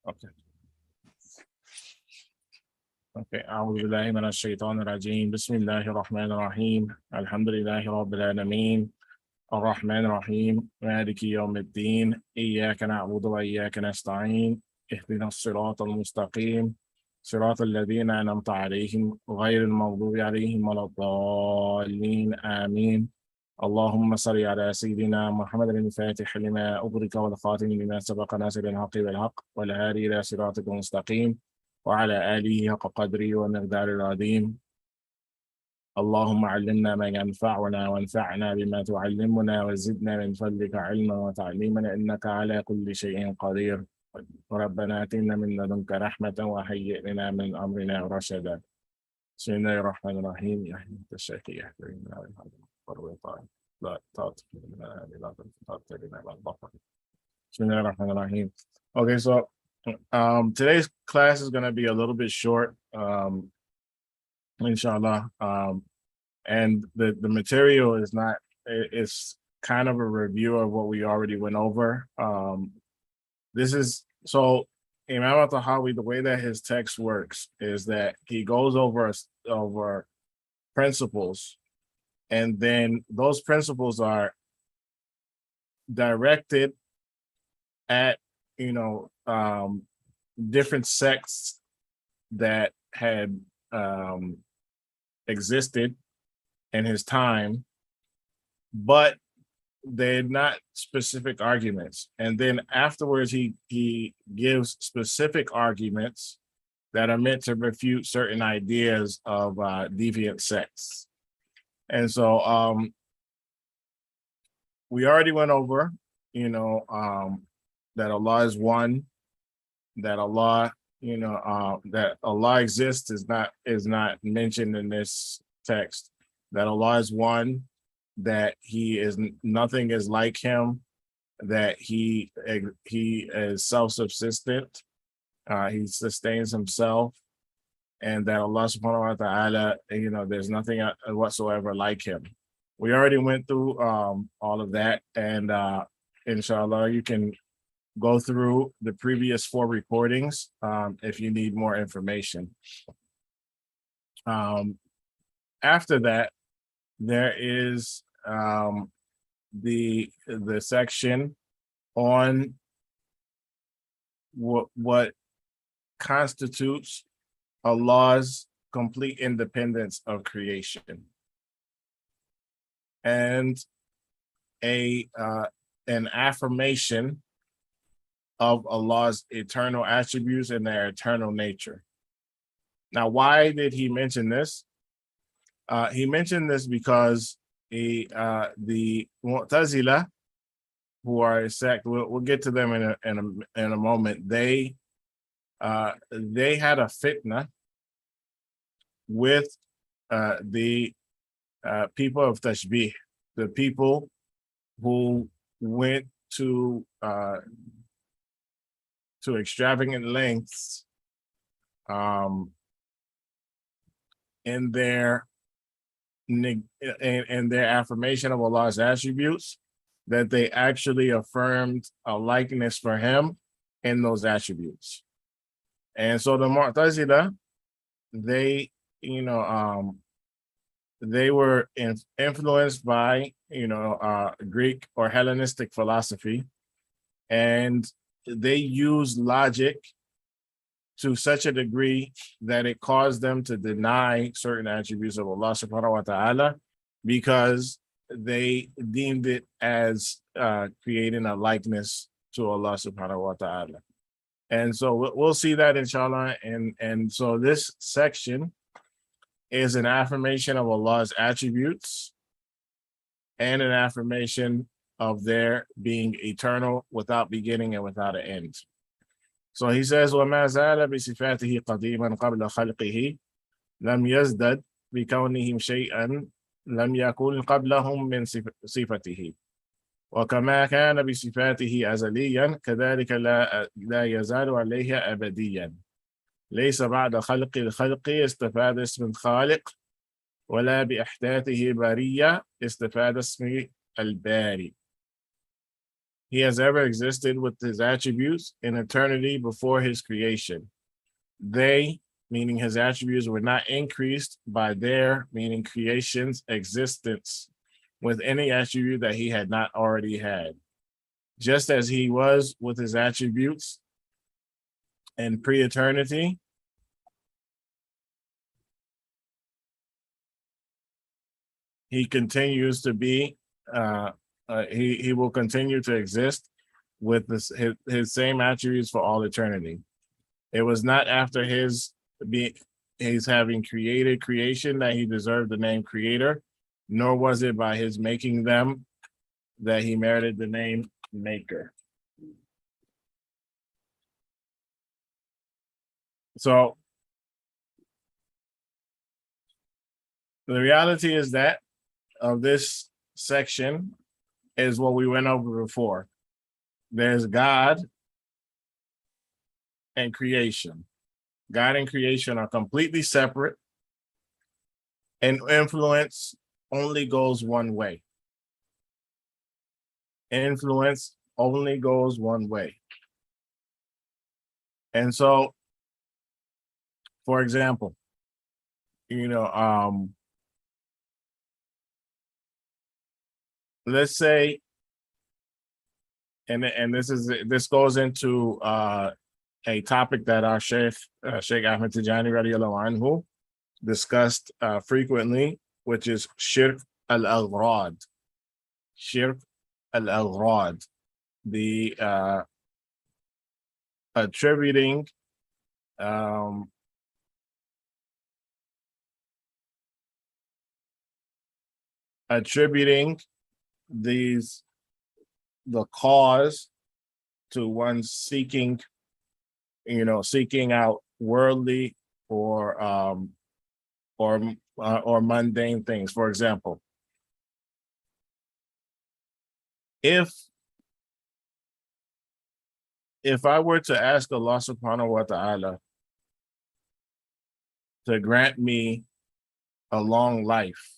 Okay. Okay. أعوذ بالله من الشيطان الرجيم. بسم الله الرحمن الرحيم. الحمد لله رب العالمين. الرحمن الرحيم. مالك يوم الدين. إياك نعبد وإياك نستعين. اهدنا الصراط المستقيم. صراط الذين أنعمت عليهم غير المغضوب عليهم ولا الضالين. آمين. اللهم صل على سيدنا محمد الفاتح لما أغلق والخاتم لما سبق ناصر الحق بالحق والهادي إلى صراطك المستقيم وعلى آله حق قدره ومقدار العظيم. اللهم علمنا ما ينفعنا وانفعنا بما تعلمنا وزدنا من فضلك علما وتعليما إنك على كل شيء قدير. ربنا آتنا من لدنك رحمة وهيئ لنا من أمرنا رشدا. بسم الله الرحمن الرحيم. يا أهل الشيخ يحترمنا والوطن لا تعطف لنا لا تعطف لنا البطل. بسم الله الرحمن الرحيم. Okay, so today's class is going to be a little bit short, inshallah. And the material is not, it's kind of a review of what we already went over. This is, so Imam al-Tahawi, the way that his text works is that he goes over principles, and then those principles are directed at, different sects that had existed in his time, but they're not specific arguments. And then afterwards, he gives specific arguments that are meant to refute certain ideas of deviant sects. And so we already went over, that Allah is one, that Allah, that Allah exists is not mentioned in this text, that Allah is one, that he is nothing is like him, that he is self-subsistent, he sustains himself, and that Allah subhanahu wa ta'ala, there's nothing whatsoever like him. We already went through all of that, and inshallah you can go through the previous 4 recordings if you need more information. After that, there is the section on what constitutes Allah's complete independence of creation, and an affirmation of Allah's eternal attributes and their eternal nature. Now, why did he mention this? He mentioned this because the Mu'tazila, who are a sect, we'll get to them in a moment. They had a fitna with the people of Tashbih, the people who went to extravagant lengths in their affirmation of Allah's attributes, that they actually affirmed a likeness for him in those attributes. And so the Mu'tazila, they were influenced by Greek or Hellenistic philosophy, and they used logic to such a degree that it caused them to deny certain attributes of Allah subhanahu wa ta'ala, because they deemed it as creating a likeness to Allah subhanahu wa ta'ala. And so we'll see that inshallah. And so this section is an affirmation of Allah's attributes and an affirmation of their being eternal, without beginning and without an end. So he says, وَمَا زَالَ بِصِفَاتِهِ قَدِيمًا قَبْلَ خَلْقِهِ لَمْ يَزْدَدْ بِكَوْنِهِمْ شَيْئًا لَمْ يَكُنْ قَبْلَهُمْ مِنْ صِفَتِهِ وكما كان بصفاته أزليا كذلك لا يزال عليها أبديا ليس بعد خلق الخلق استفاد اسم الخالق ولا بإحداثه برية استفاد اسم الباري. He has ever existed with his attributes in eternity before his creation. They, meaning his attributes, were not increased by their, meaning creation's existence, with any attribute that he had not already had. Just as he was with his attributes in pre-eternity, he continues to be, he will continue to exist with his same attributes for all eternity. It was not after his having created creation that he deserved the name creator, nor was it by his making them that he merited the name maker. So the reality is that of this section is what we went over before. There's God and creation. God and creation are completely separate, and influence only goes one way. Influence only goes one way. And so, for example, let's say, and this goes into a topic that our Sheikh Ahmed Tijani radiallahu anhu discussed frequently, which is shirk al-aghrad. Shirk al-aghrad, the attributing the cause to one seeking out worldly or mundane things. For example, if I were to ask Allah subhanahu wa ta'ala to grant me a long life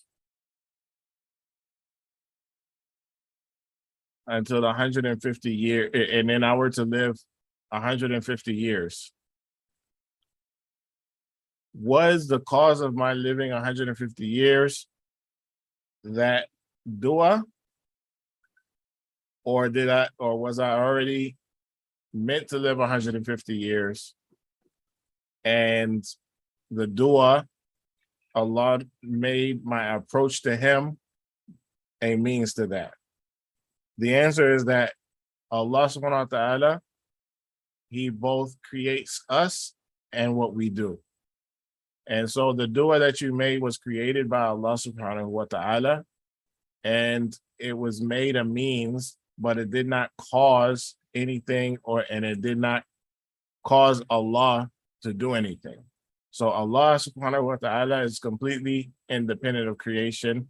until 150 years, and then I were to live 150 years, was the cause of my living 150 years that dua, or was I already meant to live 150 years, and the dua, Allah made my approach to him a means to that? The answer is that Allah subhanahu wa ta'ala, he both creates us and what we do. And so the dua that you made was created by Allah subhanahu wa ta'ala, and it was made a means, but it did not cause anything, and it did not cause Allah to do anything. So Allah subhanahu wa ta'ala is completely independent of creation.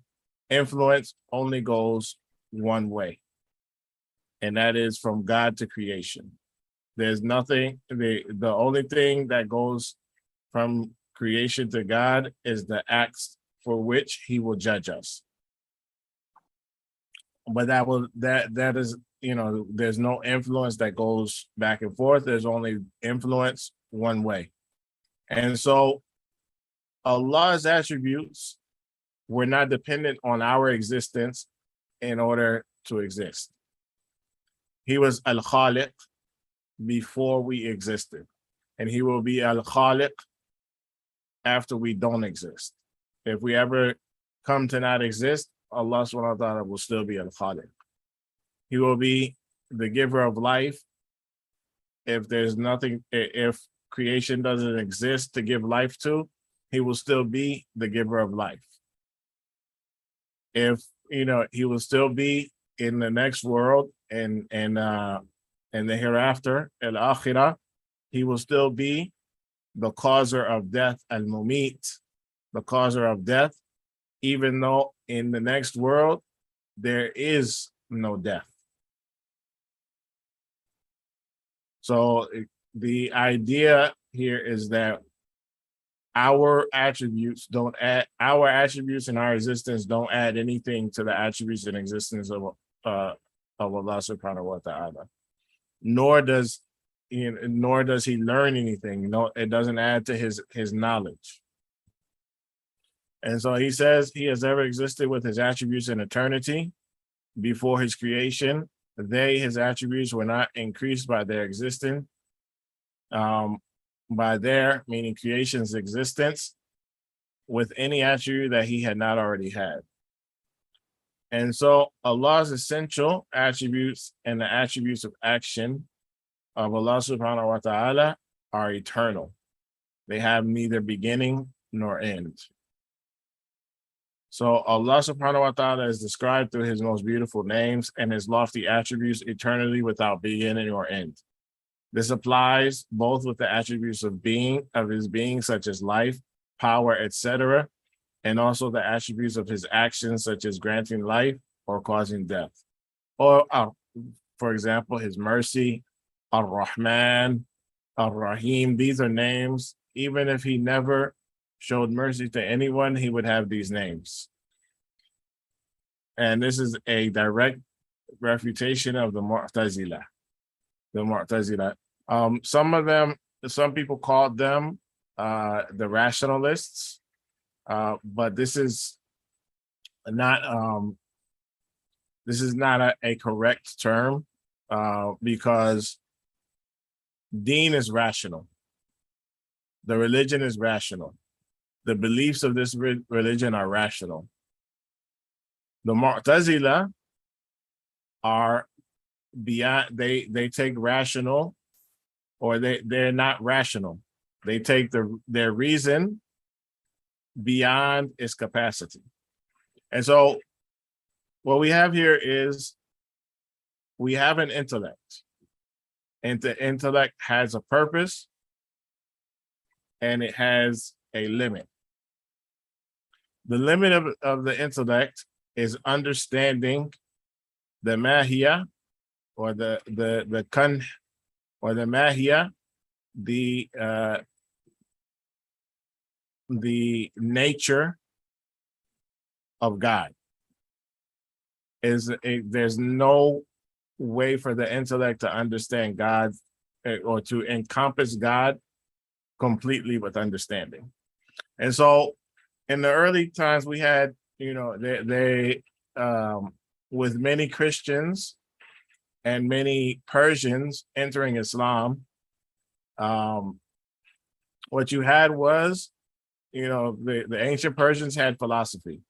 Influence only goes one way, and that is from God to creation. There's nothing, the only thing that goes from creation to God is the acts for which he will judge us. But that is, there's no influence that goes back and forth. There's only influence one way. And so Allah's attributes were not dependent on our existence in order to exist. He was Al-Khaliq before we existed, and he will be Al-Khaliq after we don't exist. If we ever come to not exist, Allah subhanahu wa ta'ala will still be Al-Khaliq. He will be the giver of life. If creation doesn't exist to give life to, he will still be the giver of life. If he will still be in the next world and the hereafter, al-akhirah, he will still be the causer of death, al-mumit, the causer of death, even though in the next world there is no death. So the idea here is that our attributes and our existence don't add anything to the attributes and existence of of Allah subhanahu wa ta'ala. Nor does he learn anything. No, it doesn't add to his knowledge. And so he says he has ever existed with his attributes in eternity before his creation. His attributes, were not increased by their existence, by their, meaning creation's existence, with any attribute that he had not already had. And so Allah's essential attributes and the attributes of action of Allah subhanahu wa ta'ala are eternal. They have neither beginning nor end. So Allah subhanahu wa ta'ala is described through his most beautiful names and his lofty attributes eternally without beginning or end. This applies both with the attributes of his being, such as life, power, etc., and also the attributes of his actions, such as granting life or causing death. Or, for example, his mercy, Ar-Rahman, Ar-Rahim. These are names. Even if he never showed mercy to anyone, he would have these names. And this is a direct refutation of the Mu'tazila. Some people called them the rationalists, but this is not a correct term, because deen is rational. The religion is rational. The beliefs of this religion are rational. The Mu'tazila are beyond, they take rational, or they're not rational. They take their reason beyond its capacity. And so what we have here is we have an intellect, and the intellect has a purpose and it has a limit. The limit of the intellect is understanding the mahiyah, or the kan, or the mahiyah, the nature of God. There's no way for the intellect to understand God, or to encompass God completely with understanding. And so in the early times we had, they with many Christians and many Persians entering Islam, what you had was, the ancient Persians had philosophy.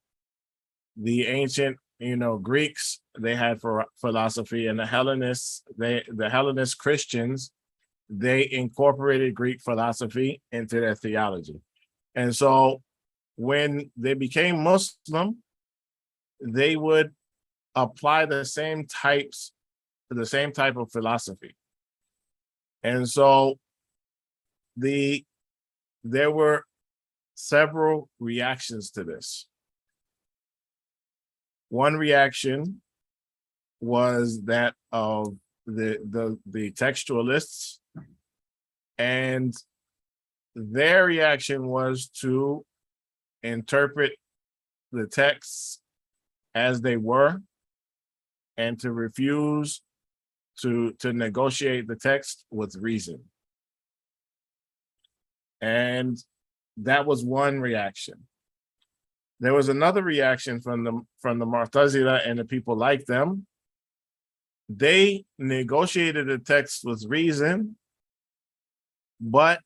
The ancient, Greeks, they had philosophy, and the Hellenist Christians, they incorporated Greek philosophy into their theology. And so when they became Muslim, they would apply the same type of philosophy. And so there were several reactions to this. One reaction was that of the textualists, and their reaction was to interpret the texts as they were, and to refuse to negotiate the text with reason. And that was one reaction. There was another reaction from the Mu'tazila and the people like them. They negotiated the text with reason, but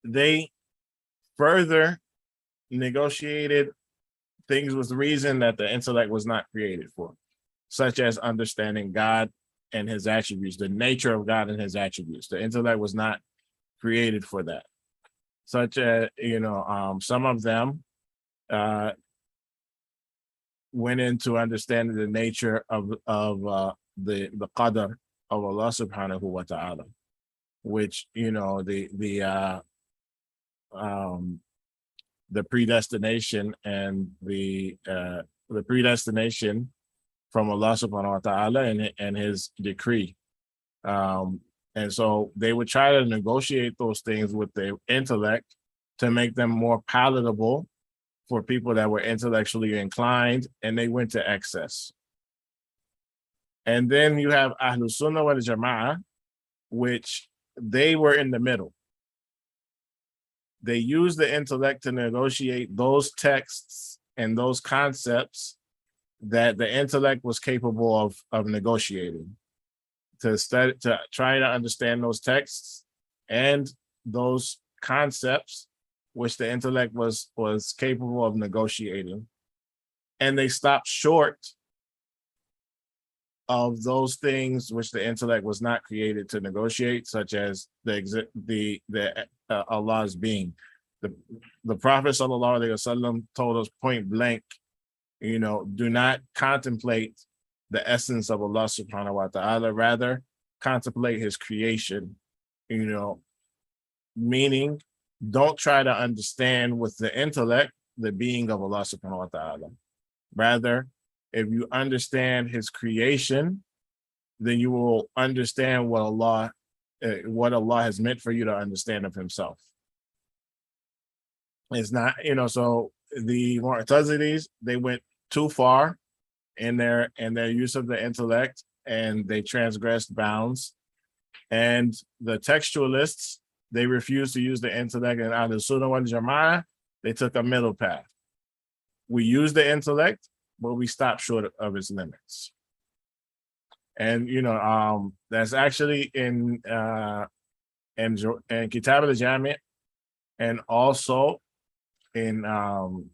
they further negotiated things with reason that the intellect was not created for, such as understanding God and his attributes, the nature of God and his attributes. The intellect was not created for that. Such as, some of them went into understanding the nature of the qadr of Allah subhanahu wa ta'ala, which, the predestination and the predestination from Allah subhanahu wa ta'ala and his decree. And so they would try to negotiate those things with their intellect to make them more palatable for people that were intellectually inclined, and they went to excess. And then you have Ahlus Sunnah wal Jama'ah, which they were in the middle. They used the intellect to negotiate those texts and those concepts that the intellect was capable of negotiating, to study, to try to understand those texts and those concepts which the intellect was capable of negotiating. And they stopped short of those things which the intellect was not created to negotiate, such as the Allah's being. The Prophet sallallahu alaihi wasallam told us point blank, do not contemplate the essence of Allah subhanahu wa ta'ala, rather contemplate his creation, meaning don't try to understand with the intellect the being of Allah subhanahu wa ta'ala. Rather, if you understand his creation, then you will understand what Allah has meant for you to understand of himself. It's not, so the Mu'tazilis, they went too far in their use of the intellect, and they transgressed bounds. And the textualists, they refused to use the intellect, and Ahlus Sunnah wal Jama'ah, they took a middle path. We use the intellect, but we stop short of its limits. And that's actually in Kitab al-Jami', and also in Jawahir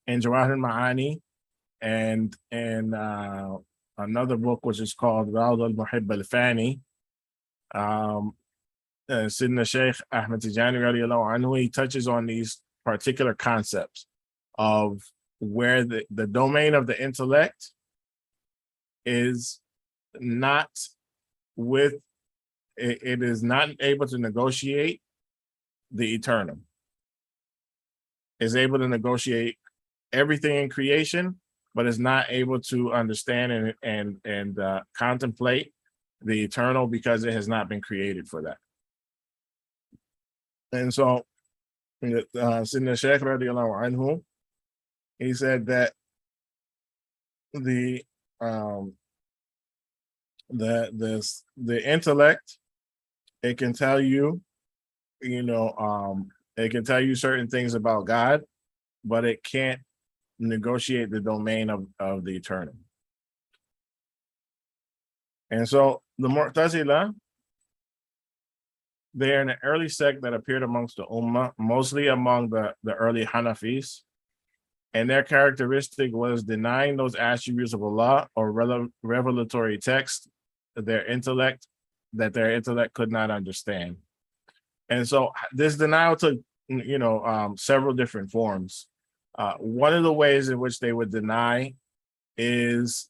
al-Ma'ani, and another book which is called Dawud al-Muhibb al-Fani. Sidna Sheikh Ahmed Tijani radiallahu anhu, he touches on these particular concepts of where the domain of the intellect is not with, it is not able to negotiate the eternal. Is able to negotiate everything in creation, but is not able to understand and contemplate the eternal, because it has not been created for that. And so, Sidna Shaykh radiallahu anhu, he said that the intellect, it can tell you, it can tell you certain things about God, but it can't negotiate the domain of the eternal. And so the Mu'tazila, they're an early sect that appeared amongst the Ummah, mostly among the early Hanafis. And their characteristic was denying those attributes of Allah or revelatory text, their intellect could not understand. And so this denial took, several different forms. One of the ways in which they would deny is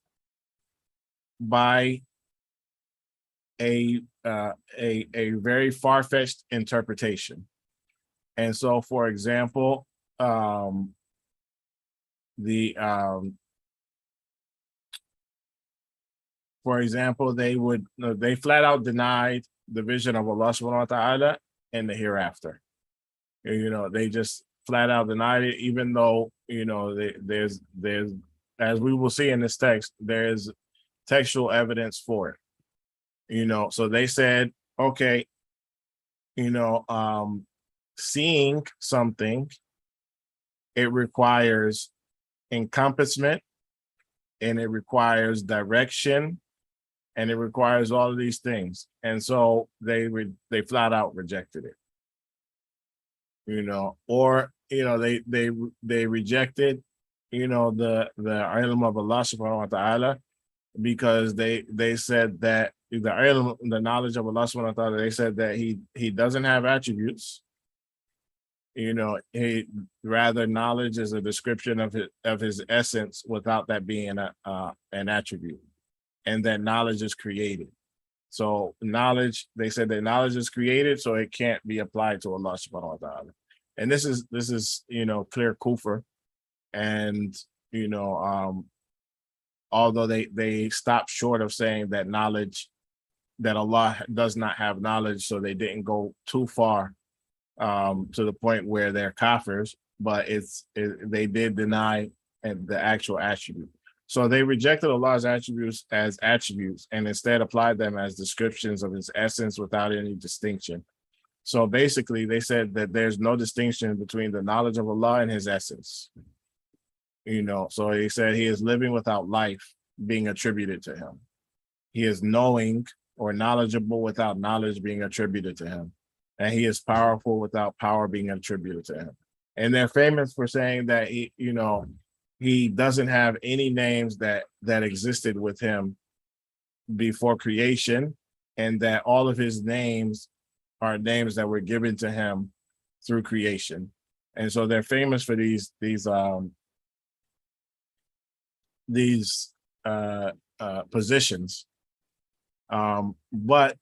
by a very far-fetched interpretation. And so, for example, they flat out denied the vision of Allah subhanahu wa ta'ala in the hereafter. They just flat out denied it, even though, there's, as we will see in this text, there's textual evidence for it. So they said, okay, seeing something, it requires encompassment, and it requires direction, and it requires all of these things. And so they flat out rejected it. Or they rejected, the ilm of Allah subhanahu wa ta'ala, because they said that the knowledge of Allah subhanahu wa ta'ala, they said that he doesn't have attributes. Rather, knowledge is a description of his essence without that being an attribute, and that knowledge is created. So knowledge, they said that knowledge is created, so it can't be applied to Allah subhanahu wa ta'ala. And this is clear kufr. And although they stopped short of saying that knowledge, that Allah does not have knowledge, so they didn't go too far to the point where they're kafirs, but they did deny the actual attribute. So they rejected Allah's attributes as attributes and instead applied them as descriptions of his essence without any distinction. So basically, they said that there's no distinction between the knowledge of Allah and his essence. So he said he is living without life being attributed to him. He is knowing or knowledgeable without knowledge being attributed to him. And he is powerful without power being attributed to him. And they're famous for saying that he doesn't have any names that existed with him before creation, and that all of his names are names that were given to him through creation. And so they're famous for these positions. But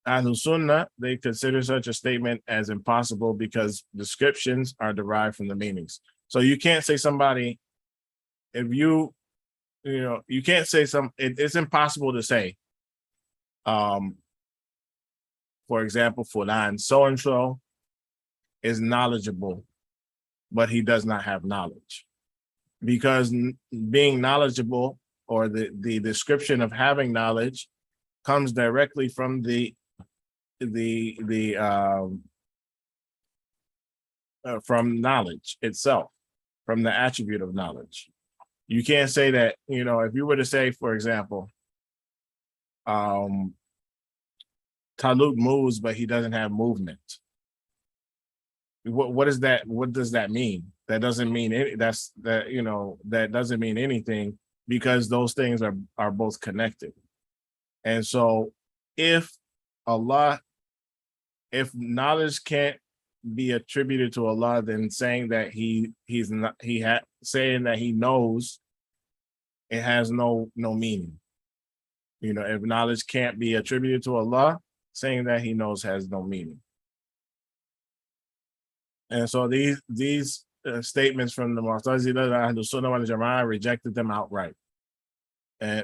Ahlul Sunnah, they consider such a statement as impossible because descriptions are derived from the meanings. So you can't say somebody, if you can't say it's impossible to say, for example, Fulan, so-and-so is knowledgeable, but he does not have knowledge. Because being knowledgeable, or the description of having knowledge, comes directly from from knowledge itself, from the attribute of knowledge. You can't say that, if you were to say, for example, Talut moves, but he doesn't have movement. What is that? What does that mean? That doesn't mean that doesn't mean anything, because those things are both connected. And so if knowledge can't be attributed to Allah, then saying that saying that he knows, it has no meaning. If knowledge can't be attributed to Allah, saying that he knows has no meaning. And so these statements from the Mu'tazila, Ahlus Sunnah wal Jama'ah, rejected them outright,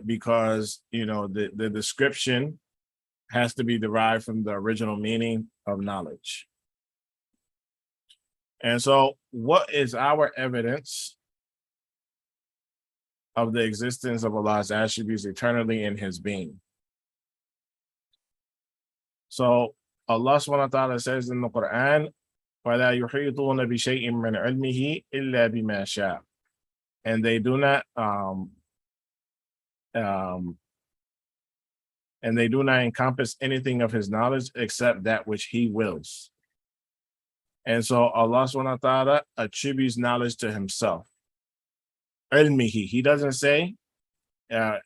because the description has to be derived from the original meaning of knowledge. And so, what is our evidence of the existence of Allah's attributes eternally in his being? So Allah subhanahu wa ta'ala says in the Quran, وَلَا يُحِيطُونَ بِشَيْءٍ مِّنْ عِلْمِهِ إِلَّا بِمَا شَاءَ. And they do not encompass anything of his knowledge except that which he wills. And so Allah subhanahu wa ta'ala attributes knowledge to himself. Ilmihi, he doesn't say, in a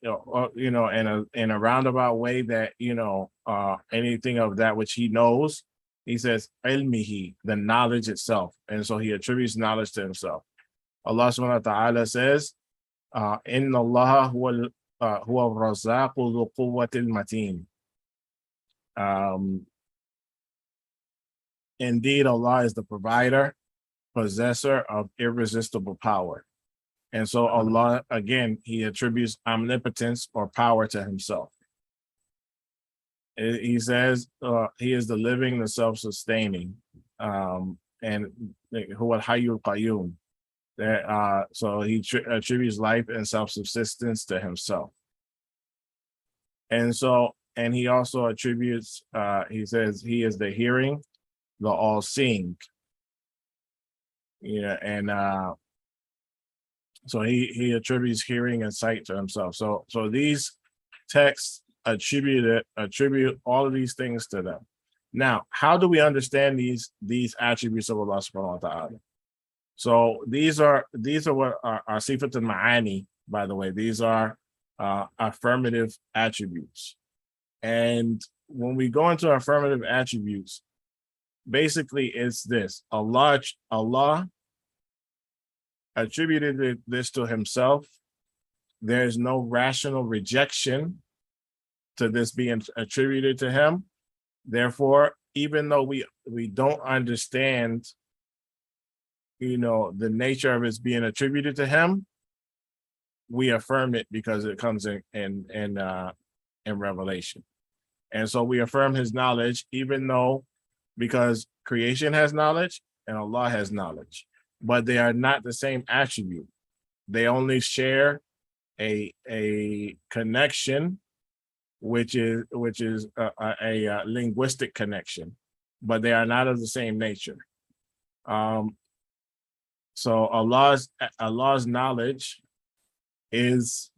roundabout way that, anything of that which he knows. He says, ilmihi, the knowledge itself. And so he attributes knowledge to himself. Allah subhanahu wa ta'ala says, Inna Allah huwa al-Razzaqu dhu quwwatil mateen. Indeed, Allah is the provider, possessor of irresistible power. And so Allah, again, he attributes omnipotence or power to himself. He says he is the living, the self-sustaining, and huwa al-hayyul qayyum. So he attributes life and self-subsistence to himself. And he also attributes, he says he is the hearing, the all-seeing. So he attributes hearing and sight to himself. So these texts attribute all of these things to them. Now, how do we understand these attributes of Allah subhanahu wa ta'ala? So these are what are sifat al-ma'ani, by the way. These are affirmative attributes. And when we go into affirmative attributes, basically it's this: Allah attributed this to himself. There's no rational rejection to this being attributed to him. Therefore, even though we don't understand, the nature of its being attributed to him, we affirm it because it comes in Revelation. And so we affirm his knowledge, because creation has knowledge and Allah has knowledge, but they are not the same attribute. They only share a connection, which is a linguistic connection, but they are not of the same nature. So Allah's knowledge is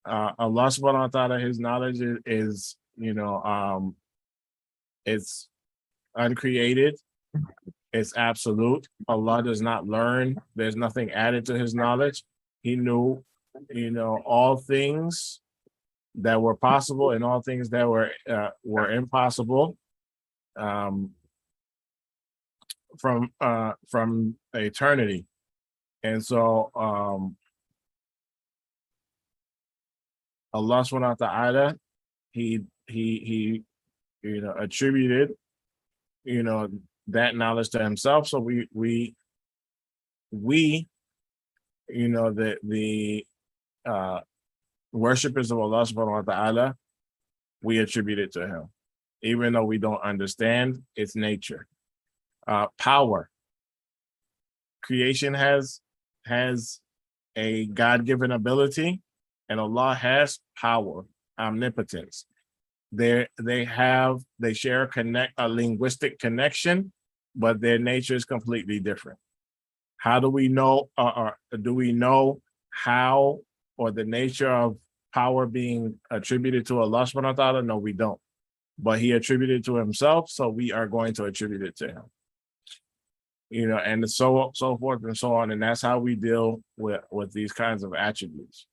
Allah subhanahu wa ta'ala, his knowledge is it's uncreated, it's absolute. Allah does not learn, there's nothing added to his knowledge. He knew, all things that were possible and all things that were impossible from eternity. And so Allah subhanahu wa ta'ala, he attributed that knowledge to himself. So we the worshippers of Allah subhanahu wa ta'ala, we attribute it to him, even though we don't understand its nature. Power. Creation has a God-given ability, and Allah has power, omnipotence. They share a linguistic connection, but their nature is completely different. How do we know, or do we know how, or the nature of power being attributed to Allah subhanahu wa ta'ala? No, we don't. But he attributed it to himself, so we are going to attribute it to him. And so forth and so on. And that's how we deal with these kinds of attributes.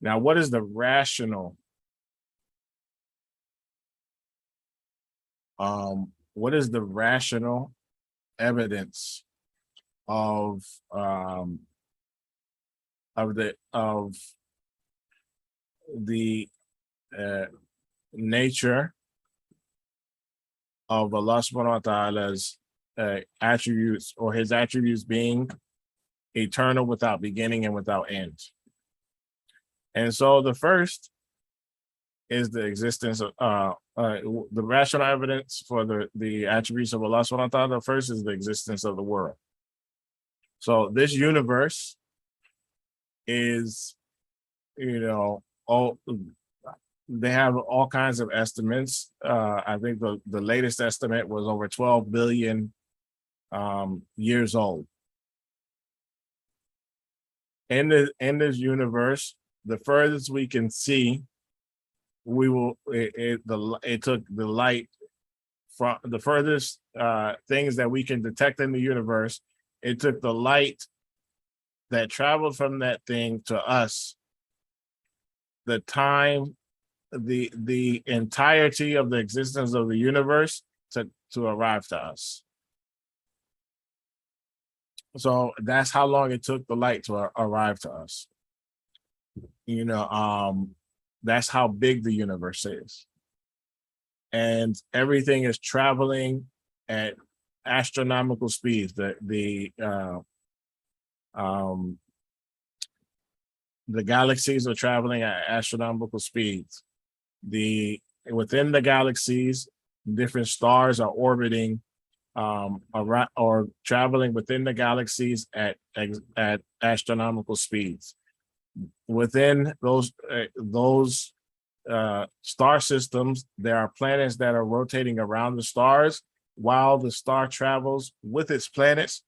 Now, what is the rational evidence of the nature of Allah subhanahu wa ta'ala's attributes, or his attributes being eternal, without beginning and without end? And so the first is the existence of the rational evidence for the attributes of Allah subhanahu wa ta'ala. The first is the existence of the world. So this universe is, they have all kinds of estimates. I think the latest estimate was over 12 billion years old. In this universe, the furthest we can see, it took the light from the furthest things that we can detect in the universe. It took the light that traveled from that thing to us, the time, the entirety of the existence of the universe to arrive to us. So that's how long it took the light to arrive to us. That's how big the universe is. And everything is traveling at astronomical speeds. The galaxies are traveling at astronomical speeds. Within the galaxies, different stars are orbiting around or traveling within the galaxies at astronomical speeds. Within those star systems, there are planets that are rotating around the stars, while the star travels with its planets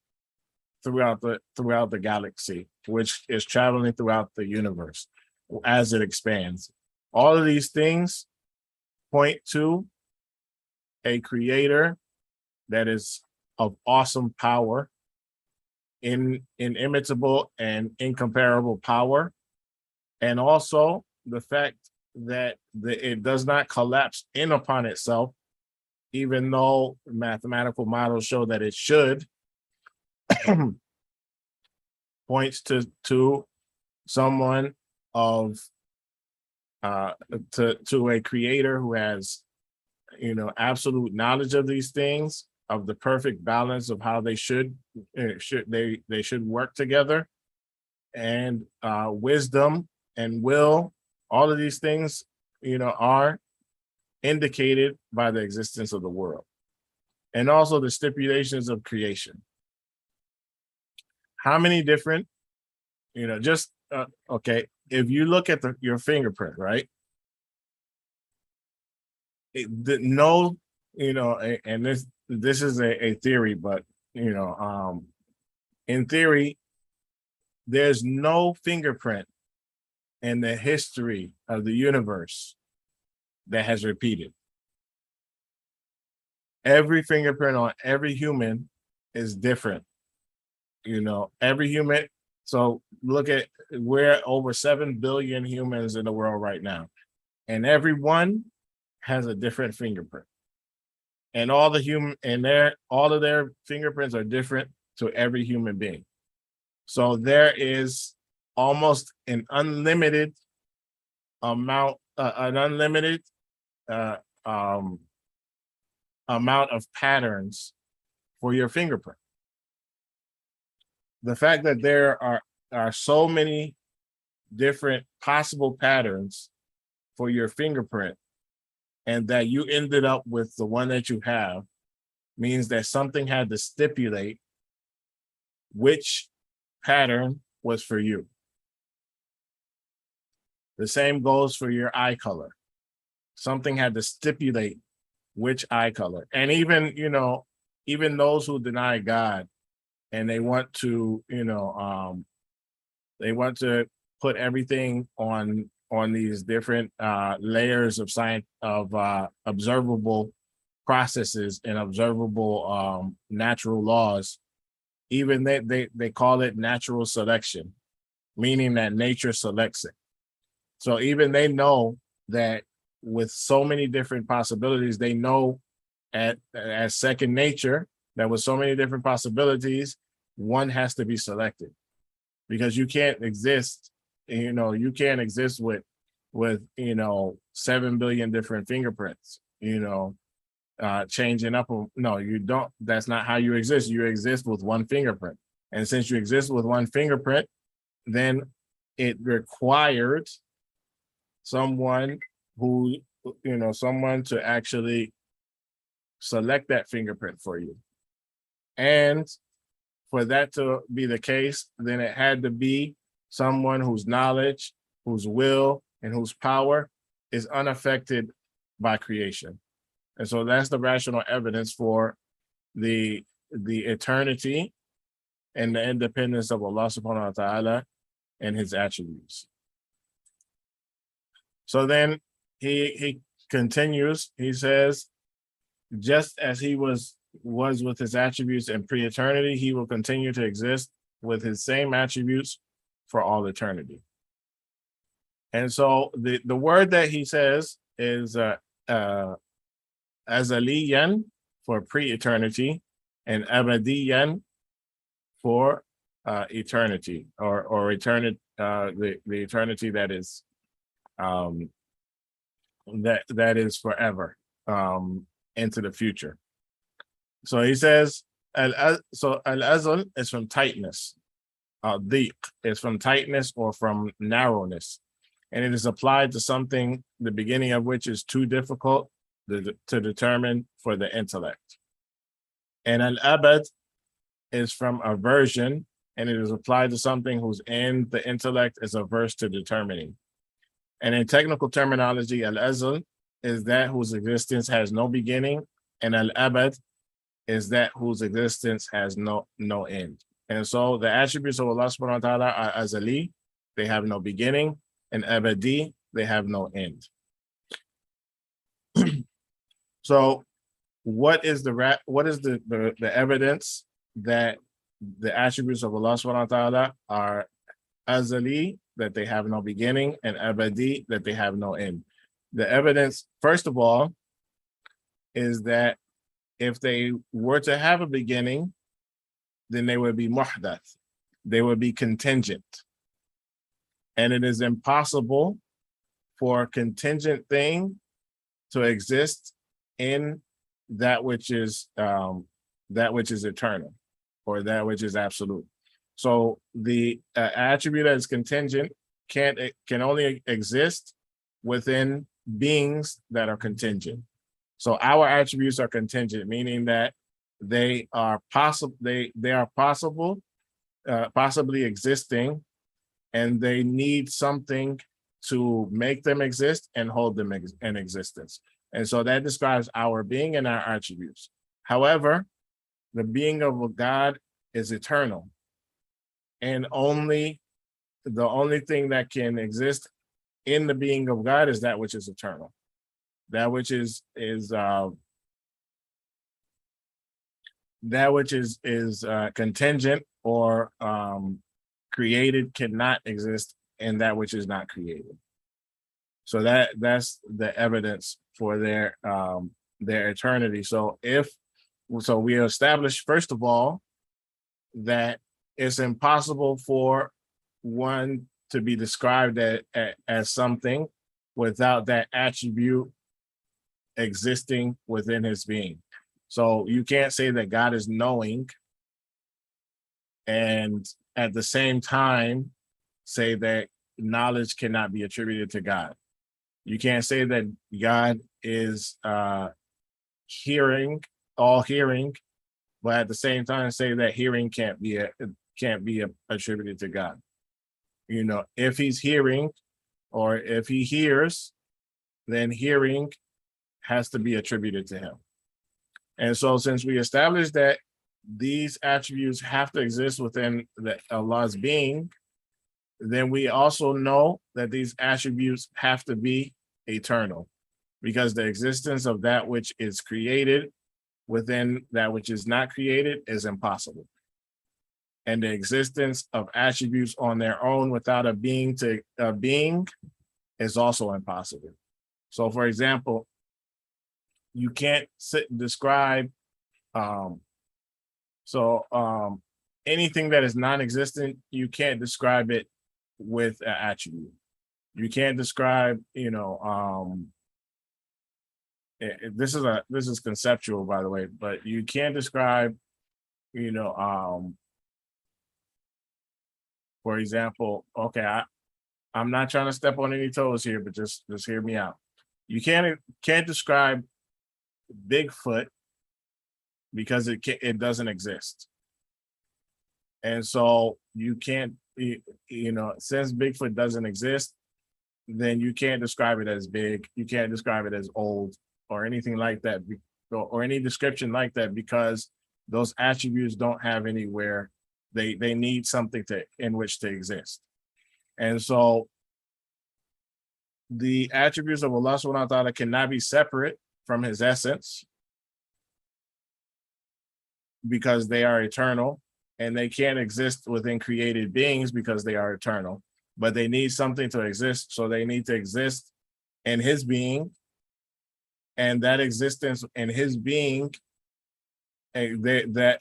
throughout the galaxy, which is traveling throughout the universe as it expands. All of these things point to a creator that is of awesome power, inimitable and incomparable power, and also the fact that it does not collapse in upon itself, even though mathematical models show that it should. Points to someone of to a creator who has absolute knowledge of these things, of the perfect balance of how they should work together, and wisdom and will. All of these things are indicated by the existence of the world, and also the stipulations of creation. How many different just okay. If you look at your fingerprint, right? No, and this is a theory, but in theory, there's no fingerprint in the history of the universe that has repeated. Every fingerprint on every human is different. Every human. So look at, we're over 7 billion humans in the world right now, and everyone has a different fingerprint. And all of their fingerprints are different to every human being. So there is almost an unlimited amount, uh, amount of patterns for your fingerprint. The fact that there are so many different possible patterns for your fingerprint, and that you ended up with the one that you have, means that something had to stipulate which pattern was for you. The same goes for your eye color. Something had to stipulate which eye color. And even those who deny God, and they want to, they want to put everything on these different layers of science, of observable processes and observable natural laws. Even they call it natural selection, meaning that nature selects it. So even they know that with so many different possibilities, they know as second nature that with so many different possibilities, one has to be selected, because you can't exist. You can't exist with 7 billion different fingerprints. Changing up. No, you don't. That's not how you exist. You exist with one fingerprint, and since you exist with one fingerprint, then it required someone someone to actually select that fingerprint for you. And for that to be the case, then it had to be someone whose knowledge, whose will, and whose power is unaffected by creation. And so that's the rational evidence for the eternity and the independence of Allah subhanahu wa ta'ala and his attributes. So then he continues, he says, just as he was with his attributes in pre-eternity, he will continue to exist with his same attributes for all eternity. And so the word that he says is azaliyan for pre-eternity, and abadiyan for eternity, or eternity, the eternity that is that is forever, into the future. So he says, al-azal is from tightness. Diq is from tightness or from narrowness. And it is applied to something, the beginning of which is too difficult to determine for the intellect. And al-abad is from aversion, and it is applied to something whose end the intellect is averse to determining. And in technical terminology, al-azal is that whose existence has no beginning, and al-abad is that whose existence has no end. And so the attributes of Allah subhanahu wa ta'ala are azali, they have no beginning, and abadi, they have no end. So what is the evidence that the attributes of Allah subhanahu wa ta'ala are azali, that they have no beginning, and abadi, that they have no end? The evidence, first of all, is that if they were to have a beginning, then they would be muhdath. They would be contingent. And it is impossible for a contingent thing to exist in that which is eternal, or that which is absolute. So the attribute that is contingent can only exist within beings that are contingent. So our attributes are contingent, meaning that they are possible, possibly existing and they need something to make them exist and hold them in existence. And so that describes our being and our attributes. However, the being of God is eternal, and the only thing that can exist in the being of God is that which is eternal. That which is contingent or created cannot exist in that which is not created. So that's the evidence for their eternity. So we establish, first of all, that it's impossible for one to be described as something without that attribute existing within his being. So you can't say that God is knowing and at the same time say that knowledge cannot be attributed to God. You can't say that God is all hearing, but at the same time say that hearing can't be attributed to God. You know, if he's hearing or if he hears, then hearing has to be attributed to him. And so since we established that these attributes have to exist within Allah's being, then we also know that these attributes have to be eternal, because the existence of that which is created within that which is not created is impossible. And the existence of attributes on their own without a being is also impossible. So for example, you can't describe anything that is non-existent, you can't describe it with an attribute. You can't describe, this is conceptual, by the way, but you can't describe, for example, okay, I'm not trying to step on any toes here, but just hear me out. You can't describe Bigfoot because it doesn't exist. And so you can't, since Bigfoot doesn't exist, then you can't describe it as big, you can't describe it as old or anything like that, or any description like that, because those attributes don't have anywhere. They need something in which to exist. And so the attributes of Allah subhanahu wa ta'ala cannot be separate from his essence, because they are eternal, and they can't exist within created beings because they are eternal, but they need something to exist. So they need to exist in his being, and that existence in his being, their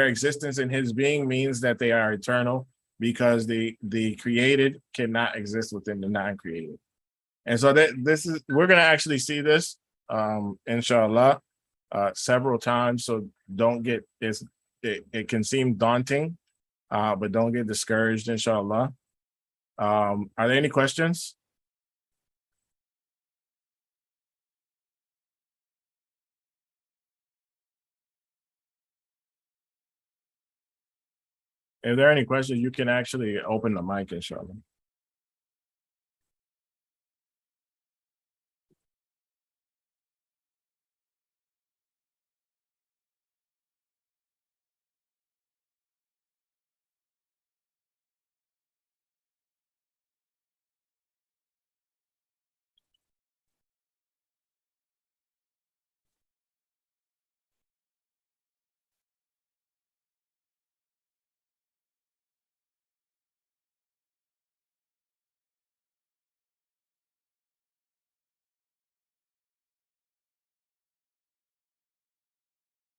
existence in his being means that they are eternal, because the created cannot exist within the non-created. And so we're going to actually see this, inshallah, several times. So don't get it can seem daunting, but don't get discouraged, inshallah. Are there any questions? If there are any questions, you can actually open the mic, inshallah.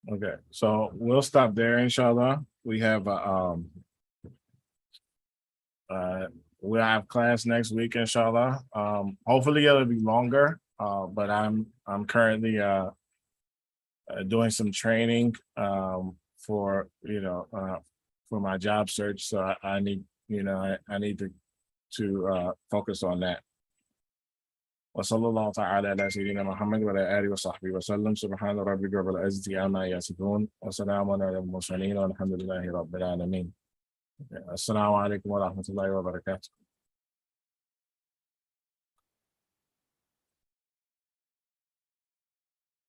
Okay, so we'll stop there, inshallah. We'll have class next week, inshallah. Hopefully it'll be longer, but I'm currently doing some training for my job search, so I need I need to focus on that. وصلى الله تعالى على سيدنا محمد وعلى آله وصحبه وسلم. سبحان ربك رب العزة عما يصفون وسلام على المرسلين والحمد لله رب العالمين. السلام عليكم ورحمة الله وبركاته.